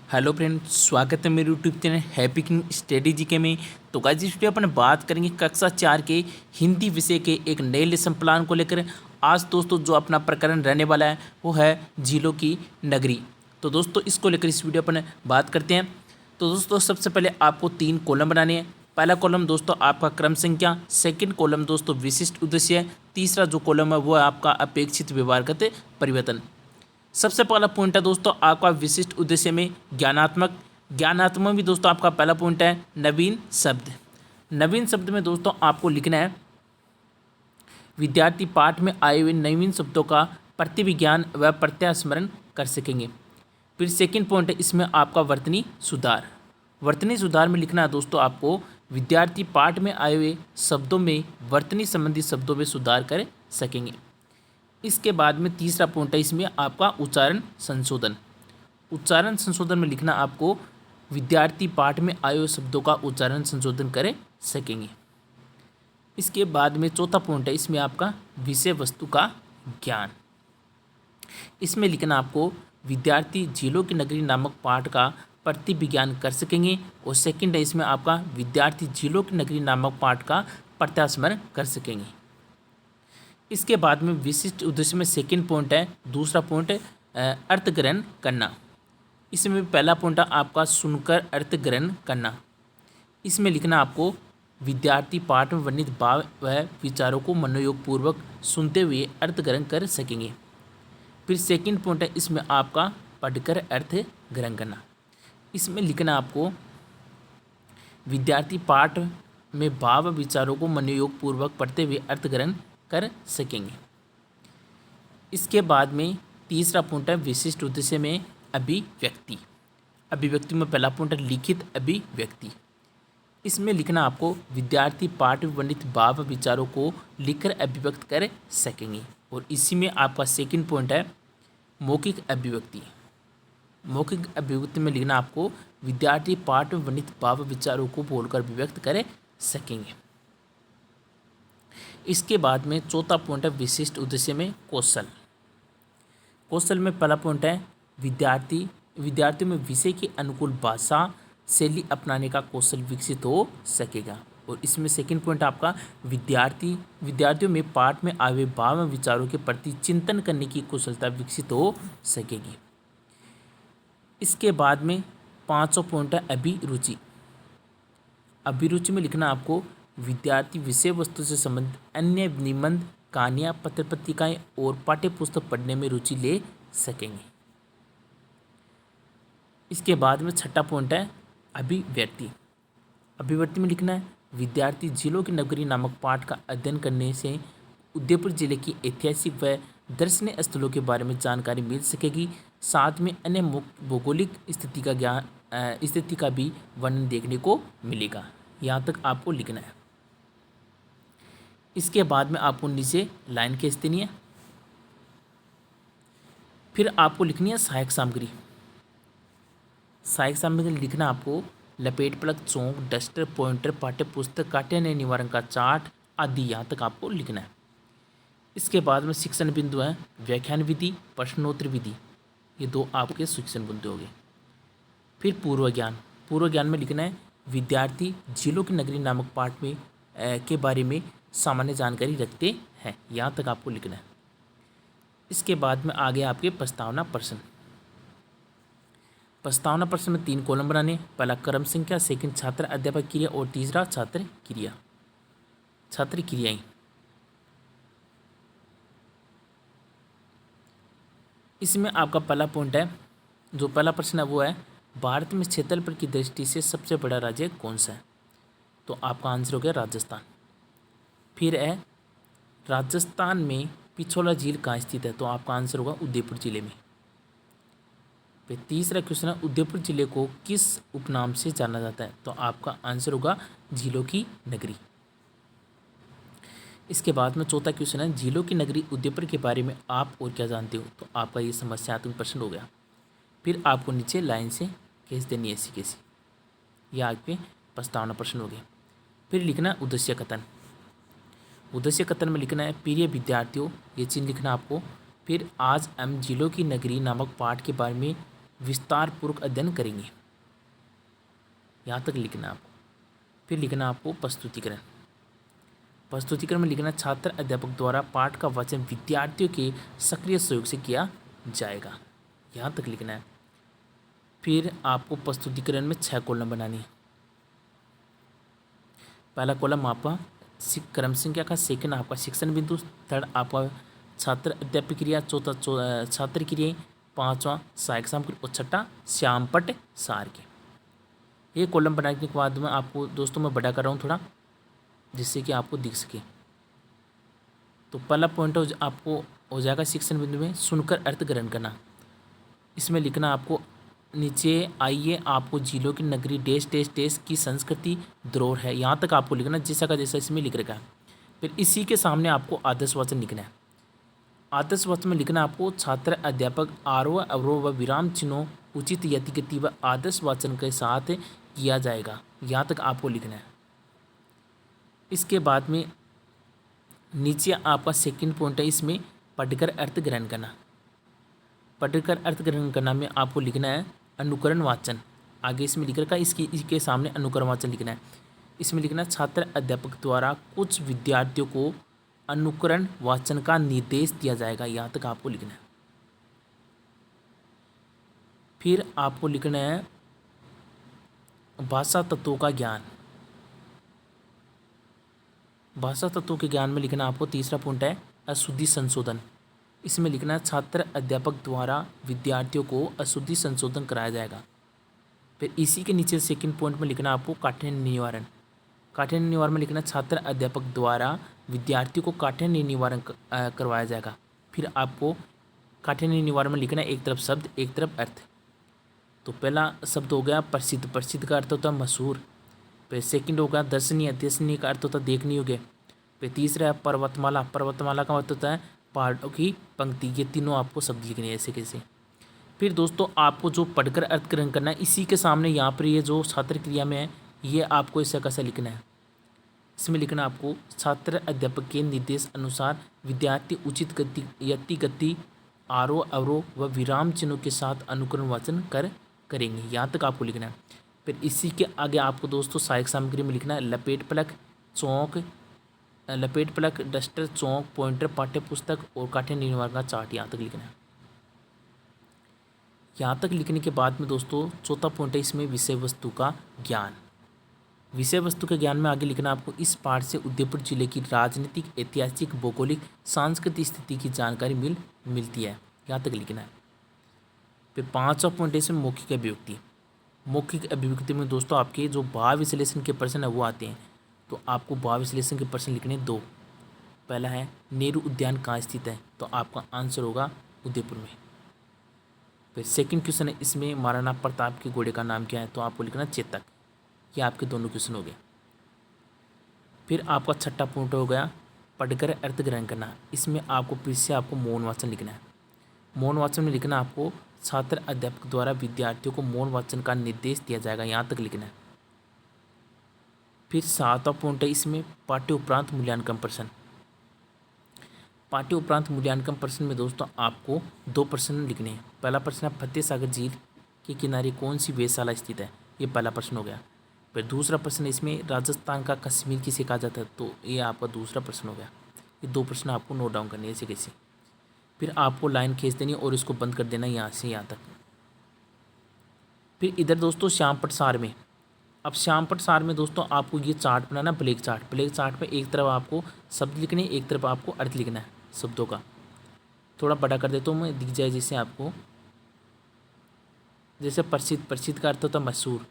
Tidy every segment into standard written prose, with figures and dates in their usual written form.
Hello friend, स्वागत है मेरे YouTube channel happy king study GK में। तो गाइस इस वीडियो अपन बात करेंगे कक्षा 4 के हिंदी विषय के एक नए लेसन प्लान को लेकर। आज दोस्तों जो अपना प्रकरण रहने वाला है वो है झीलों की नगरी। तो दोस्तों इसको लेकर इस वीडियो अपन बात करते हैं। तो दोस्तों सबसे पहले आपको 3 कॉलम बनाने हैं। पहला कॉलम दोस्तों आपका क्रम संख्या, सेकंड कॉलम दोस्तों विशिष्ट उद्देश्य है, तीसरा जो कॉलम है वो है आपका अपेक्षित व्यवहारगत परिवर्तन। सबसे पहला पॉइंट है दोस्तों आपका विशिष्ट उद्देश्य में ज्ञानात्मक भी दोस्तों आपका पहला पॉइंट है नवीन शब्द। नवीन शब्द में दोस्तों आपको लिखना है विद्यार्थी पाठ में आए हुए नवीन शब्दों का प्रतिविज्ञान व प्रत्यास्मरण कर सकेंगे। फिर सेकंड पॉइंट है इसमें आपका वर्तनी सुधार। वर्तनी सुधार में लिखना है दोस्तों आपको विद्यार्थी पाठ में आए हुए शब्दों में वर्तनी संबंधी शब्दों में सुधार कर सकेंगे। इसके बाद में तीसरा पॉइंट है इसमें आपका उच्चारण संशोधन। उच्चारण संशोधन में लिखना आपको विद्यार्थी पाठ में आए हुए शब्दों का उच्चारण संशोधन कर सकेंगे। इसके बाद में चौथा पॉइंट है इसमें आपका विषय वस्तु का ज्ञान। इसमें लिखना आपको विद्यार्थी झीलों की नगरी नामक पाठ का प्रतिविज्ञान कर सकेंगे। और सेकंड है इसमें आपका विद्यार्थी झीलों की नगरी नामक पाठ का प्रत्यास्मरण कर सकेंगे। इसके बाद में विशिष्ट उद्देश्य में सेकंड पॉइंट है, दूसरा पॉइंट अर्थ ग्रहण करना। इसमें पहला पॉइंट है आपका सुनकर अर्थ ग्रहण करना। इसमें लिखना आपको विद्यार्थी पाठ में वर्णित भाव व विचारों को मनोयोग पूर्वक सुनते हुए अर्थ ग्रहण कर सकेंगे। फिर सेकंड पॉइंट है इसमें आपका पढ़कर अर्थ ग्रहण करना। इसमें लिखना आपको विद्यार्थी पाठ में भाव विचारों को मनोयोग पूर्वक पढ़ते हुए अर्थ ग्रहण कर सकेंगे। इसके बाद में तीसरा पॉइंट है विशिष्ट उद्देश्य में अभिव्यक्ति। अभिव्यक्ति में पहला पॉइंट है लिखित अभिव्यक्ति। इसमें लिखना आपको विद्यार्थी पाठ में वर्णित भाव विचारों को लिखकर अभिव्यक्त कर सकेंगे। और इसी में आपका सेकंड पॉइंट है मौखिक अभिव्यक्ति। मौखिक अभिव्यक्ति में लिखना आपको विद्यार्थी पाठ में वर्णित भाव विचारों को बोलकर अभिव्यक्त कर सकेंगे। इसके बाद में चौथा पॉइंट है विशिष्ट उद्देश्य में कौशल। कौशल में पहला पॉइंट है विद्यार्थियों में विषय के अनुकूल भाषा शैली अपनाने का कौशल विकसित हो सकेगा। और इसमें सेकंड पॉइंट आपका विद्यार्थियों में पाठ में आए हुए भाव एवं विचारों के प्रति चिंतन करने की कुशलता विकसित हो सकेगी। इसके बाद में पांचवा पॉइंट है अभिरुचि। अभिरुचि में लिखना आपको विद्यार्थी विषय वस्तु से संबंधित अन्य निबंध, कहानियाँ, पत्र पत्रिकाएँ और पाठ्य पुस्तक पढ़ने में रुचि ले सकेंगे। इसके बाद में छठा पॉइंट है अभिव्यक्ति। अभिव्यक्ति में लिखना है विद्यार्थी झीलों की नगरी नामक पाठ का अध्ययन करने से उदयपुर जिले की ऐतिहासिक व दर्शनीय स्थलों के बारे में जानकारी मिल सकेगी। साथ में अन्य भौगोलिक स्थिति का भी वर्णन देखने को मिलेगा। यहाँ तक आपको लिखना है। इसके बाद में आपको नीचे लाइन खींच देनी है। फिर आपको लिखनी है सहायक सामग्री। सहायक सामग्री लिखना आपको लपेट प्लग, चौक, डस्टर, पॉइंटर, पाठ्य पुस्तक, काटने निवारण का चार्ट आदि यहाँ तक आपको लिखना है। इसके बाद में शिक्षण बिंदु है व्याख्यान विधि, प्रश्नोत्तर विधि। ये दो आपके शिक्षण बिंदु हो गए। फिर पूर्व ज्ञान में लिखना है विद्यार्थी झीलों की नगरी नामक पाठ में के बारे में सामान्य जानकारी रखते हैं। यहाँ तक आपको लिखना है। इसके बाद में आगे आपके प्रस्तावना प्रश्न। प्रस्तावना प्रश्न में 3 कॉलम बनाने। पहला क्रम संख्या, सेकंड छात्र अध्यापक क्रिया और तीसरा छात्र क्रियाएं। इसमें आपका पहला पॉइंट है, जो पहला प्रश्न है वो है भारत में क्षेत्रफल की दृष्टि से सबसे बड़ा राज्य कौन सा है? तो आपका आंसर हो गया राजस्थान। फिर है राजस्थान में पिछोला झील कहाँ स्थित है? तो आपका आंसर होगा उदयपुर जिले में। फिर तीसरा क्वेश्चन है उदयपुर जिले को किस उपनाम से जाना जाता है? तो आपका आंसर होगा झीलों की नगरी। इसके बाद में चौथा क्वेश्चन है झीलों की नगरी उदयपुर के बारे में आप और क्या जानते हो? तो आपका ये समस्यात्मक प्रश्न हो गया। फिर आपको नीचे लाइन से खींच देनी ऐसी कैसी। यह आपके प्रस्तावना प्रश्न हो गए। फिर लिखना है उद्देश्य कथन। उद्देश्य कथन में लिखना है प्रिय विद्यार्थियों, ये चिन्ह लिखना आपको। फिर आज हम झीलों की नगरी नामक पाठ के बारे में विस्तार पूर्वक अध्ययन करेंगे। यहाँ तक लिखना आपको। फिर लिखना आपको प्रस्तुतिकरण। प्रस्तुतिकरण में लिखना छात्र अध्यापक द्वारा पाठ का वाचन विद्यार्थियों के सक्रिय सहयोग से किया जाएगा। यहाँ तक लिखना है। फिर आपको प्रस्तुतिकरण में 6 कॉलम बनानी है। पहला कॉलम आपका क्रम संख्या का, सेकंड आपका शिक्षण बिंदु, थर्ड आपका छात्र अध्यापक क्रिया, चौथा छात्र क्रियाएं, पांचवा सहायक सामग्री और छठा श्यामपट्ट सार के। ये कॉलम बनाने के बाद में आपको दोस्तों मैं बड़ा कर रहा हूँ थोड़ा, जिससे कि आपको दिख सके। तो पहला पॉइंट आपको हो जाएगा शिक्षण बिंदु में सुनकर अर्थ ग्रहण करना। इसमें लिखना आपको नीचे आइए आपको जिलों की नगरी डैश डैश डैश की संस्कृति धरोहर है। यहाँ तक आपको लिखना जैसा का जैसा इसमें लिख रखा है। फिर इसी के सामने आपको आदर्श वचन लिखना है। आदर्श वचन में लिखना आपको छात्र अध्यापक आरोह अवरोह व विराम चिन्हों उचित यतिगति व आदर्श वचन के साथ किया जाएगा। यहाँ तक आपको लिखना है। इसके बाद में नीचे आपका सेकंड पॉइंट है, इसमें पढ़कर अर्थ ग्रहण करना। पढ़कर अर्थ ग्रहण करना में आपको लिखना है अनुकरण वाचन। आगे इसमें लिख रखा है, इसके सामने अनुकरण वाचन लिखना है। इसमें लिखना है छात्र अध्यापक द्वारा कुछ विद्यार्थियों को अनुकरण वाचन का निर्देश दिया जाएगा। यहाँ तक आपको लिखना है। फिर आपको लिखना है भाषा तत्वों का ज्ञान। भाषा तत्वों के ज्ञान में लिखना आपको तीसरा पॉइंट है अशुद्धि संशोधन। इसमें लिखना है छात्र अध्यापक द्वारा विद्यार्थियों को अशुद्धि संशोधन कराया जाएगा। फिर इसी के नीचे सेकंड पॉइंट में लिखना आपको काठिन्य निवारण। काठिन्य निवारण में लिखना छात्र अध्यापक द्वारा विद्यार्थियों को काठिन्य निवारण करवाया जाएगा। फिर आपको काठिन्य निवारण में लिखना एक तरफ शब्द एक तरफ अर्थ। तो पहला शब्द हो गया प्रसिद्ध। प्रसिद्ध का अर्थ होता है मशहूर। फिर सेकंड होगा दर्शनीय। दर्शनीय का अर्थ होता है देखने योग्य। फिर तीसरा है पर्वतमाला। पर्वतमाला का अर्थ होता है पहाड़ों की पंक्ति। ये तीनों आपको शब्द लिखने हैं ऐसे कैसे। फिर दोस्तों आपको जो पढ़कर अर्थ ग्रहण करना है, इसी के सामने यहाँ पर ये जो छात्र क्रिया में है ये आपको ऐसा कैसा लिखना है। इसमें लिखना आपको छात्र अध्यापक के निर्देश अनुसार विद्यार्थी उचित गति यति गति आरोह अवरोह व विराम चिन्हों के साथ अनुकरण वाचन करेंगे। यहाँ तक आपको लिखना है। फिर इसी के आगे आपको दोस्तों सहायक सामग्री में लिखना है लपेट फलक, डस्टर, चौक, पॉइंटर, पाठ्य पुस्तक और काठिन्य निवारण का चार्ट। यहाँ तक लिखना है। यहाँ तक लिखने के बाद में दोस्तों चौथा पॉइंट है इसमें विषय वस्तु का ज्ञान। विषय वस्तु के ज्ञान में आगे लिखना आपको इस पाठ से उदयपुर जिले की राजनीतिक, ऐतिहासिक, भौगोलिक, सांस्कृतिक स्थिति की जानकारी मिलती है। यहाँ तक लिखना है। फिर पाँचवा पॉइंट है इसमें मौखिक अभिव्यक्ति। मौखिक अभिव्यक्ति में दोस्तों आपके जो भाव विश्लेषण के प्रश्न है वो आते हैं। तो आपको भाव विश्लेषण के प्रश्न लिखने दो। पहला है नेहरू उद्यान कहाँ स्थित है, तो आपका आंसर होगा उदयपुर में। फिर सेकंड क्वेश्चन है इसमें महाराणा प्रताप के घोड़े का नाम क्या है, तो आपको लिखना चेतक। ये आपके दोनों क्वेश्चन हो गए। फिर आपका छठा पॉइंट हो गया पढ़कर अर्थ ग्रहण करना। इसमें आपको फिर से आपको मौन वाचन लिखना है। मौन वाचन में लिखना आपको छात्र अध्यापक द्वारा विद्यार्थियों को मौन वाचन का निर्देश दिया जाएगा। यहाँ तक लिखना है। फिर सातवां पॉइंट है इसमें पाठ्य उपरांत मूल्यांकन प्रश्न। पाठ्य उपरांत मूल्यांकन प्रश्न में दोस्तों आपको 2 प्रश्न लिखने हैं। पहला प्रश्न है फतेह सागर झील के किनारे कौन सी वेधशाला स्थित है, ये पहला प्रश्न हो गया। फिर दूसरा प्रश्न इसमें राजस्थान का कश्मीर किसे कहा जाता है, तो ये आपका दूसरा प्रश्न हो गया। ये 2 प्रश्न आपको नोट डाउन करने ऐसे कैसे। फिर आपको लाइन खींच देनी और इसको बंद कर देना यहाँ से यहाँ तक। फिर इधर दोस्तों श्यामपट्ट सार में, अब श्यामपट्ट सार में दोस्तों आपको ये चार्ट बनाना ब्लैक चार्ट। ब्लैक चार्ट पे एक तरफ आपको शब्द लिखने, एक तरफ आपको अर्थ लिखना है शब्दों का। थोड़ा बड़ा कर देता हूँ मैं, दिख जाए जिससे आपको। जैसे प्रसिद्ध, प्रसिद्ध का अर्थ होता है मशहूर।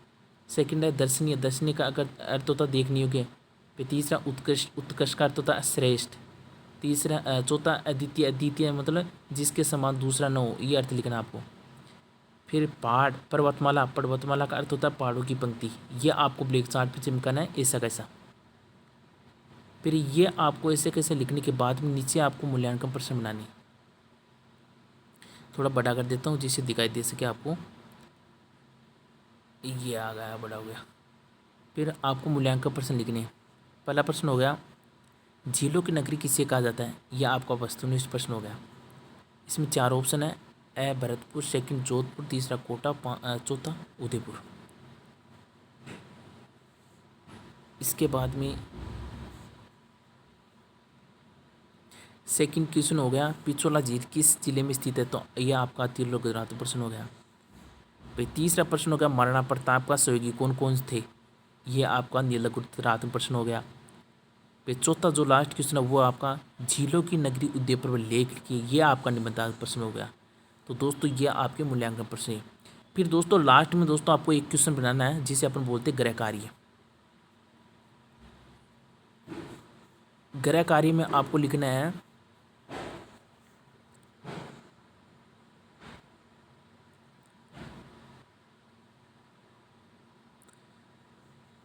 सेकंड है दर्शनीय, दर्शनीय का अगर अर्थ होता है देखने योग्य। फिर तीसरा उत्कृष्ट, उत्कृष्ट का अर्थ होता है श्रेष्ठ। तीसरा चौथा अद्वितीय, अद्वितीय मतलब जिसके समान दूसरा न हो, ये अर्थ लिखना आपको। फिर पहाड़, पर्वतमाला, पर्वतमाला का अर्थ होता है पहाड़ों की पंक्ति। ये आपको ब्लैक चार्ट पे चिपकाना है ऐसा कैसा। फिर ये आपको ऐसे कैसे लिखने के बाद में नीचे आपको मूल्यांकन प्रश्न बनाने हैं। थोड़ा बड़ा कर देता हूँ जिससे दिखाई दे सके आपको। ये आ गया, बड़ा हो गया। फिर आपको मूल्यांकन प्रश्न लिखने हैं। पहला प्रश्न हो गया झीलों की नगरी किसे कहा जाता है, यह आपका वस्तुनिष्ठ प्रश्न हो गया। इसमें 4 ऑप्शन है ए भरतपुर, सेकंड जोधपुर, तीसरा कोटा, चौथा उदयपुर। इसके बाद में सेकंड क्वेश्चन हो गया पिछोला झील किस जिले में स्थित है, तो यह आपका तिरलो गुजरात प्रश्न हो गया। भाई तीसरा प्रश्न हो गया महाराणा प्रताप का सहयोगी कौन कौन थे, ये आपका नीलक गुजरात प्रश्न हो गया। फिर चौथा जो लास्ट क्वेश्चन है वो आपका झीलों की नगरी उदयपुर पर लेख लिखिए, ये आपका निबंधात्मक प्रश्न हो गया। तो दोस्तों ये आपके मूल्यांकन प्रश्न है। फिर दोस्तों लास्ट में दोस्तों आपको एक क्वेश्चन बनाना है जिसे अपन बोलते हैं गृह कार्य। गृह कार्य में आपको लिखना है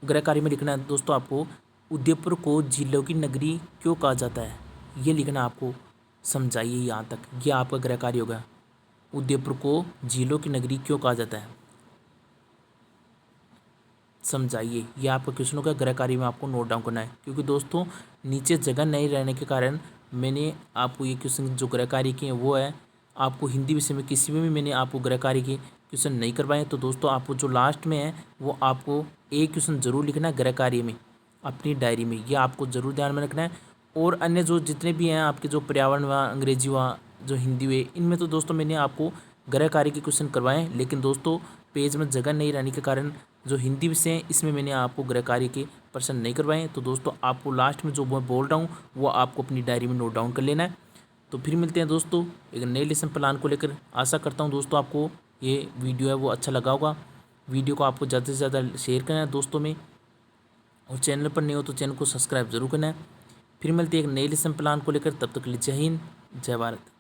गृह कार्य में लिखना है दोस्तों आपको उदयपुर को झीलों की नगरी क्यों कहा जाता है, ये लिखना आपको। समझाइए यहाँ तक, यह आपका गृह कार्य होगा। उदयपुर को झीलों की नगरी क्यों कहा जाता है, समझाइए, यह आपका क्वेश्चन होगा। गृह कार्य में आपको नोट डाउन करना है, क्योंकि दोस्तों नीचे जगह नहीं रहने के कारण मैंने आपको ये क्वेश्चन जो गृह कार्य के हैं वो है आपको हिंदी विषय में किसी में भी मैंने आपको गृह कार्य के क्वेश्चन नहीं करवाए। तो दोस्तों आपको जो लास्ट में है वो आपको एक क्वेश्चन जरूर लिखना है गृह कार्य में अपनी डायरी में, ये आपको जरूर ध्यान में रखना है। और अन्य जो जितने भी हैं आपके जो पर्यावरण हुआ, अंग्रेजी हुआ, जो हिंदी हुए, इनमें तो दोस्तों मैंने आपको गृह कार्य के क्वेश्चन करवाएं, लेकिन दोस्तों पेज में जगह नहीं रहने के कारण जो हिंदी विषय हैं इसमें मैंने आपको गृह कार्य के प्रश्न नहीं करवाए। तो दोस्तों आपको लास्ट में जो मैं बोल रहा हूँ वो आपको अपनी डायरी में नोट डाउन कर लेना है। तो फिर मिलते हैं दोस्तों एक नए लेसन प्लान को लेकर। आशा करता हूँ दोस्तों आपको ये वीडियो है वो अच्छा लगा होगा। वीडियो को आपको ज़्यादा से ज़्यादा शेयर करना है दोस्तों में, और चैनल पर नहीं हो तो चैनल को सब्सक्राइब जरूर करना है। फिर मिलते हैं एक नए लेसन प्लान को लेकर, तब तक के लिए जय हिंद जय भारत।